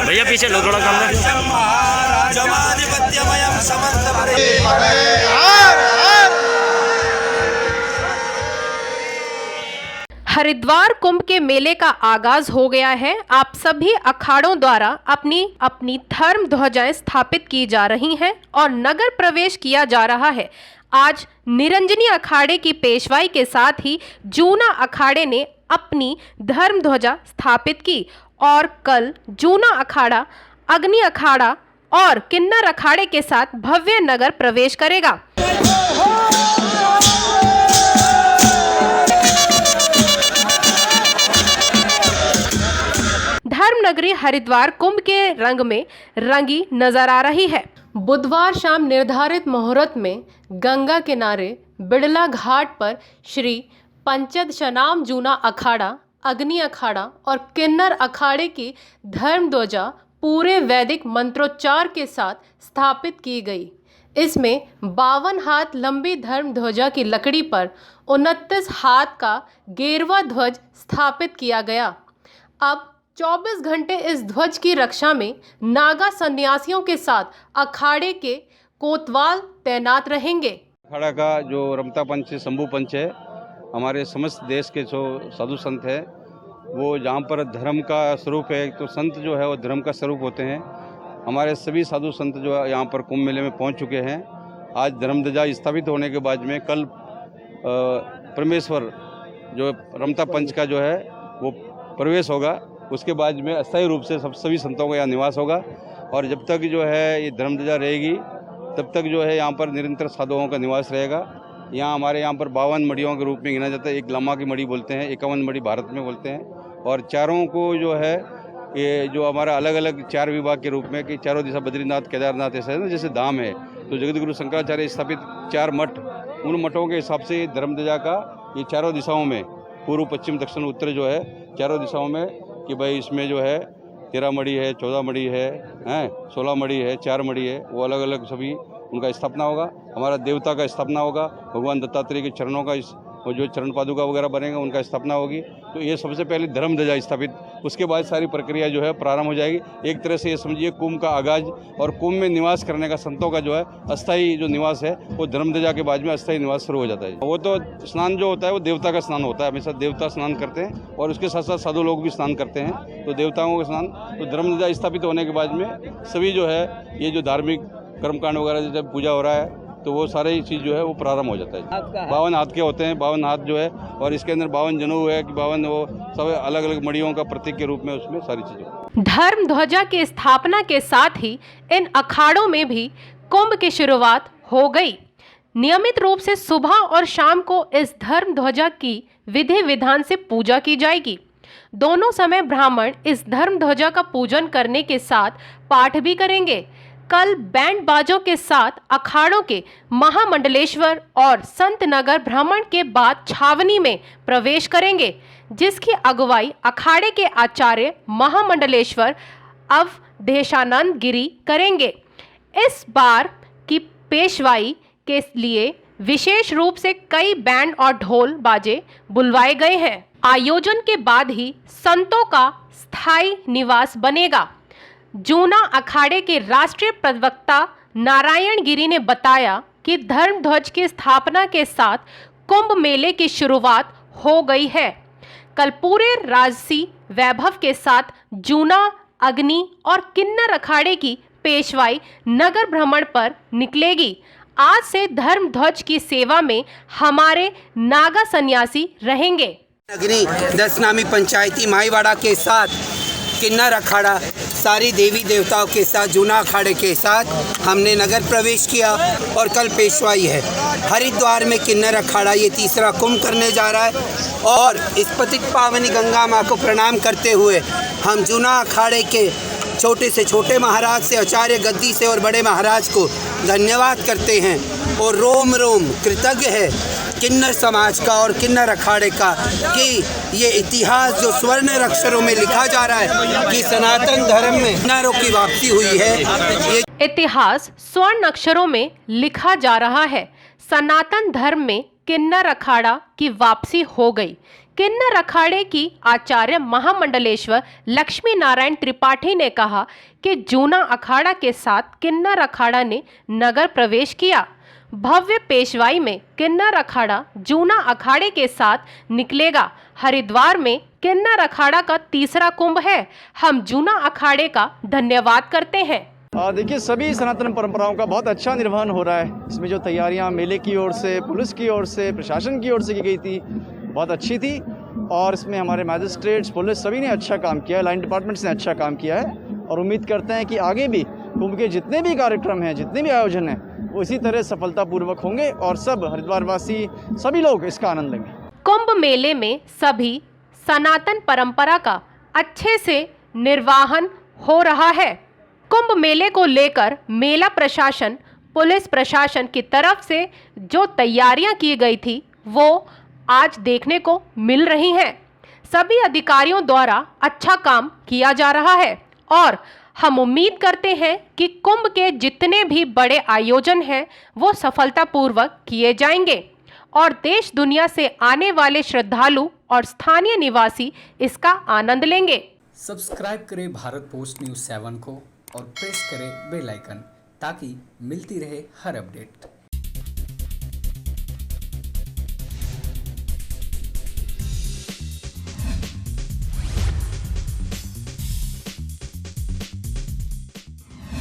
भैया पीछे लो थोड़ा कम है। हरिद्वार कुंभ के मेले का आगाज हो गया है। आप सभी अखाड़ों द्वारा अपनी अपनी धर्म ध्वजाएं स्थापित की जा रही हैं और नगर प्रवेश किया जा रहा है। आज निरंजनी अखाड़े की पेशवाई के साथ ही जूना अखाड़े ने अपनी धर्म ध्वजा स्थापित की और कल जूना अखाड़ा, अग्नि अखाड़ा और किन्नर अखाड़े के साथ भव्य नगर प्रवेश करेगा। धर्मनगरी हरिद्वार कुंभ के रंग में रंगी नजर आ रही है। बुधवार शाम निर्धारित मुहूर्त में गंगा किनारे बिड़ला घाट पर श्री पंचदशनाम जूना अखाड़ा, अग्नि अखाड़ा और किन्नर अखाड़े की धर्म ध्वजा पूरे वैदिक मंत्रोच्चार के साथ स्थापित की गई। इसमें 52 हाथ लंबी धर्म ध्वजा की लकड़ी पर 29 हाथ का गेरवा ध्वज स्थापित किया गया। अब 24 घंटे इस ध्वज की रक्षा में नागा सन्यासियों के साथ अखाड़े के कोतवाल तैनात रहेंगे। अखाड़ा का जो रमता पंच, शंभू पंच है, हमारे समस्त देश के जो साधु संत है, वो जहाँ पर धर्म का स्वरूप है, तो संत जो है वो धर्म का स्वरूप होते हैं। हमारे सभी साधु संत जो है यहाँ पर कुंभ मेले में पहुँच चुके हैं। आज धर्म ध्वजा स्थापित होने के बाद में कल परमेश्वर जो रमता पंच का जो है वो प्रवेश होगा। उसके बाद में अस्थायी रूप से सभी संतों का यहाँ निवास होगा और जब तक जो है ये धर्म ध्वजा रहेगी तब तक जो है यहाँ पर निरंतर साधुओं का निवास रहेगा। यहाँ हमारे यहाँ पर 52 मड़ियों के रूप में गिना जाता है। एक लामा की मड़ी बोलते हैं, 51 मड़ी भारत में बोलते हैं और चारों को जो है ये जो हमारा अलग अलग 4 विभाग के रूप में कि चारों दिशा बद्रीनाथ, केदारनाथ ऐसा है ना, जैसे धाम है तो जगतगुरु शंकराचार्य स्थापित 4 मठ, उन मठों के हिसाब से धर्म ध्वजा का ये चारों दिशाओं में पूर्व, पश्चिम, दक्षिण, उत्तर जो है चारों दिशाओं में कि भाई इसमें जो है 13 मड़ी है, 14 मड़ी है, 16 मड़ी है, 4 मड़ी है, वो अलग अलग सभी उनका स्थापना होगा। हमारा देवता का स्थापना होगा, भगवान दत्तात्रेय के चरणों का वो जो चरण पादुका वगैरह बनेगा उनका स्थापना होगी। तो ये सबसे पहले धर्म ध्वजा स्थापित, उसके बाद सारी प्रक्रिया जो है प्रारंभ हो जाएगी। एक तरह से ये समझिए कुंभ का आगाज और कुंभ में निवास करने का संतों का जो है अस्थायी जो निवास है वो धर्म ध्वजा के बाद में अस्थायी निवास शुरू हो जाता है। वो तो स्नान जो होता है वो देवता का स्नान होता है, हमेशा देवता स्नान करते हैं और उसके साथ साथ साधु लोग भी स्नान करते हैं। तो देवताओं का स्नान, तो धर्म ध्वजा स्थापित होने के बाद में सभी जो है ये जो धार्मिक कर्मकांड वगैरह जब पूजा हो रहा है तो वो सारी चीज़ जो है वो प्रारंभ हो जाता है। 52 हाथ के होते हैं, 52 हाथ जो है और इसके अंदर 52 जनेऊ है कि 52 वो सब अलग अलग मड़ियों का प्रतीक के रूप में उसमें सारी चीज़ें। धर्म ध्वजा की स्थापना के साथ ही इन अखाड़ों में भी कुंभ की शुरुआत हो गई। नियमित रूप से सुबह और शाम को इस धर्म ध्वजा की विधि विधान से पूजा की जाएगी। दोनों समय ब्राह्मण इस धर्म ध्वजा का पूजन करने के साथ पाठ भी करेंगे। कल बैंड बाजों के साथ अखाड़ों के महामंडलेश्वर और संत नगर भ्रमण के बाद छावनी में प्रवेश करेंगे, जिसकी अगुवाई अखाड़े के आचार्य महामंडलेश्वर अवधेशानंद गिरी करेंगे। इस बार की पेशवाई के लिए विशेष रूप से कई बैंड और ढोल बाजे बुलवाए गए हैं। आयोजन के बाद ही संतों का स्थायी निवास बनेगा। जूना अखाड़े के राष्ट्रीय प्रवक्ता नारायण गिरी ने बताया कि धर्म ध्वज की स्थापना के साथ कुंभ मेले की शुरुआत हो गई है। कल पूरे राजसी वैभव के साथ जूना, अग्नि और किन्नर अखाड़े की पेशवाई नगर भ्रमण पर निकलेगी। आज से धर्म ध्वज की सेवा में हमारे नागा सन्यासी रहेंगे। अग्नि दशनामी पंचायती माईवाड़ा के साथ किन्नर अखाड़ा सारी देवी देवताओं के साथ जूना अखाड़े के साथ हमने नगर प्रवेश किया और कल पेशवाई है। हरिद्वार में किन्नर अखाड़ा ये तीसरा कुंभ करने जा रहा है और इस पतित पावनी गंगा माँ को प्रणाम करते हुए हम जूना अखाड़े के छोटे से छोटे महाराज से, आचार्य गद्दी से और बड़े महाराज को धन्यवाद करते हैं और रोम रोम कृतज्ञ है किन्नर समाज का और किन्नर अखाड़े का कि ये इतिहास जो स्वर्ण अक्षरों में लिखा जा रहा है कि सनातन धर्म में किन्नरों की वापसी हुई है। ये इतिहास स्वर्ण अक्षरों में लिखा जा रहा है, सनातन धर्म में किन्नर अखाड़ा की वापसी हो गई। किन्नर अखाड़े की आचार्य महामंडलेश्वर लक्ष्मी नारायण त्रिपाठी ने कहा कि जूना अखाड़ा के साथ किन्नर अखाड़ा ने नगर प्रवेश किया। भव्य पेशवाई में किन्नर अखाड़ा जूना अखाड़े के साथ निकलेगा। हरिद्वार में किन्नर अखाड़ा का तीसरा कुंभ है। हम जूना अखाड़े का धन्यवाद करते हैं। देखिए, सभी सनातन परंपराओं का बहुत अच्छा निर्वहन हो रहा है। इसमें जो तैयारियां मेले की ओर से, पुलिस की ओर से, प्रशासन की ओर से की गई थी, बहुत अच्छी थी। और इसमें हमारे मैजिस्ट्रेट्स, पुलिस सभी ने अच्छा काम किया है, लाइन डिपार्टमेंट्स ने अच्छा काम किया है। और उम्मीद करते हैं कि आगे भी कुंभ के जितने भी कार्यक्रम हैं, जितने भी आयोजन हैं, वो इसी तरह सफलतापूर्वक होंगे और सब हरिद्वार वासी, सभी लोग इसका आनंद लेंगे। कुंभ मेले में सभी सनातन परंपरा का अच्छे से निर्वहन हो रहा है। कुंभ मेले को लेकर मेला प्रशासन, पुलिस प्रशासन की तरफ से जो तैयारियां की गई थी वो आज देखने को मिल रही हैं। सभी अधिकारियों द्वारा अच्छा काम किया जा रहा है और हम उम्मीद करते हैं कि कुंभ के जितने भी बड़े आयोजन हैं वो सफलतापूर्वक किए जाएंगे और देश दुनिया से आने वाले श्रद्धालु और स्थानीय निवासी इसका आनंद लेंगे। सब्सक्राइब करें भारत पोस्ट न्यूज़ 7 को और प्रेस करें बेल आइकन ताकि मिलती रहे हर अपडेट।